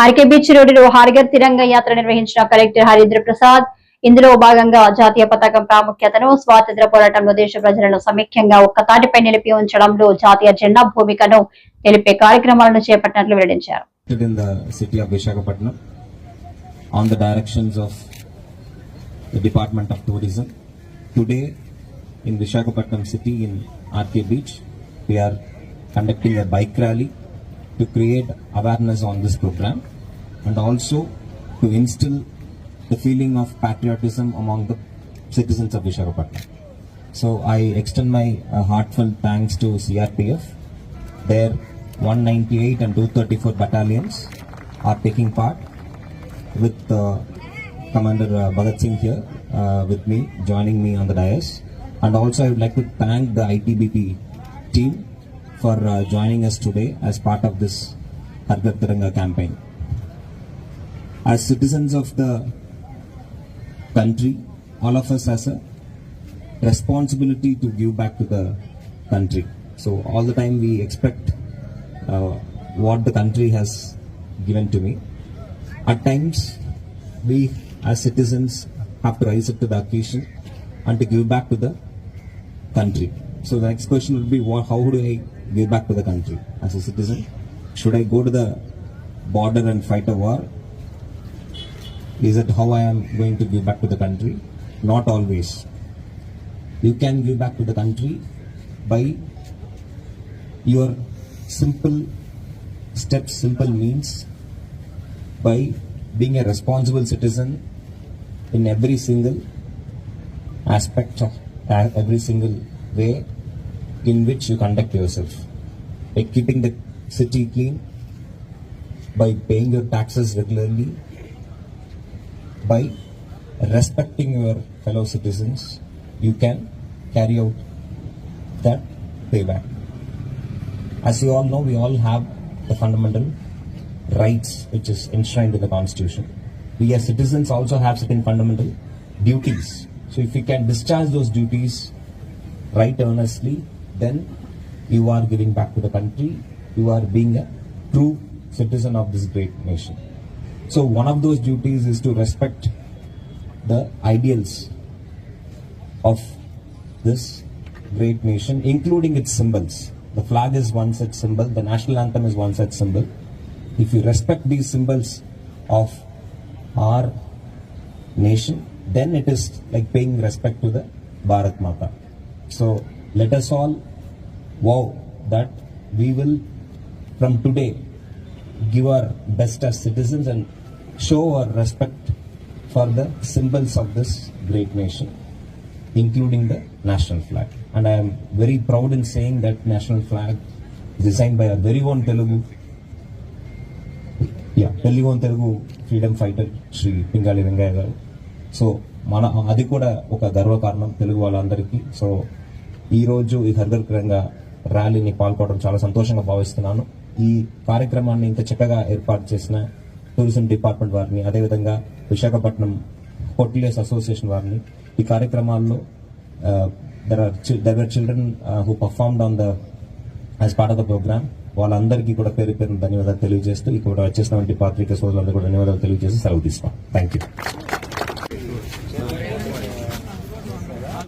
RK beach రోడ్డులో హార్గర్ తిరంగ యాత్ర నిర్వహించిన కలెక్టర్ హరీంద్ర ప్రసాద్. ఇందులో భాగంగా జాతీయ పతాకం ప్రాముఖ్యతను, స్వాతంత్ర్య పోరాటంలో దేశ ప్రజలను సమైక్యంగా ఒక్కతాటిపై నిలిపి ఉంచడంలో జాతీయ జెండా భూమికను తెలిపే కార్యక్రమాలను చేపట్టినట్లు వెల్లడించారు. In the city of Visakhapatnam, on the directions of the Department of Tourism, today in Visakhapatnam city in RK Beach, we are conducting a bike rally to create awareness on this program and also to instill the feeling of patriotism among the citizens of Visakhapatnam. So I extend my heartfelt thanks to CRPF. Their 198 and 234 battalions are taking part with Commander Bhagat Singh here with me, joining me on the dais. And also I would like to thank the ITBP team for joining us today as part of this Harghar Tiranga campaign. As citizens of the country, all of us has a responsibility to give back to the country. So all the time we expect what the country has given to me. At times we as citizens have to rise up to the occasion and to give back to the country. So the next question would be, how do I give back to the country as a citizen? Should I go to the border and fight a war? Is it how I am going to give back to the country? Not always. You can give back to the country by your simple steps, simple means, by being a responsible citizen in every single aspect of every single way in which you conduct yourself, by keeping the city clean, by paying your taxes regularly, by respecting your fellow citizens. You can carry out that payback. As you all know, we all have the fundamental rights which is enshrined in the Constitution. We as citizens also have certain fundamental duties. So if you can discharge those duties right earnestly, then you are giving back to the country. You are being a true citizen of this great nation. So one of those duties is to respect the ideals of this great nation, including its symbols. The flag is one such symbol, the national anthem is one such symbol. If you respect these symbols of our nation, then it is like paying respect to the Bharat Mata. So let us all vow that we will from today give our best as citizens and show our respect for the symbols of this great nation, including the national flag. And I am very proud in saying that national flag is designed by our very own Telugu freedom fighter Shri Pingali Vengaya garu. So మన అది కూడా ఒక గర్వకారణం తెలుగు వాళ్ళందరికీ. So ఈరోజు ఈ హర్ఘర్ తిరంగా ర్యాలీని పాల్గొనడం చాలా సంతోషంగా భావిస్తున్నాను. ఈ కార్యక్రమాన్ని ఇంత చక్కగా ఏర్పాటు చేసిన టూరిజం డిపార్ట్మెంట్ వారిని, అదేవిధంగా విశాఖపట్నం హోటలియర్స్ అసోసియేషన్ వారిని, ఈ కార్యక్రమాల్లో there were children who performed on the as part of the program. వాళ్ళందరికీ కూడా పేరు పేరు ధన్యవాదాలు తెలియజేస్తూ ఇక్కడ వచ్చేసినటువంటి పాత్రిక సోదరులందరూ కూడా ధన్యవాదాలు తెలియజేస్తూ సెలవు తీసుకున్నాం. Thank you.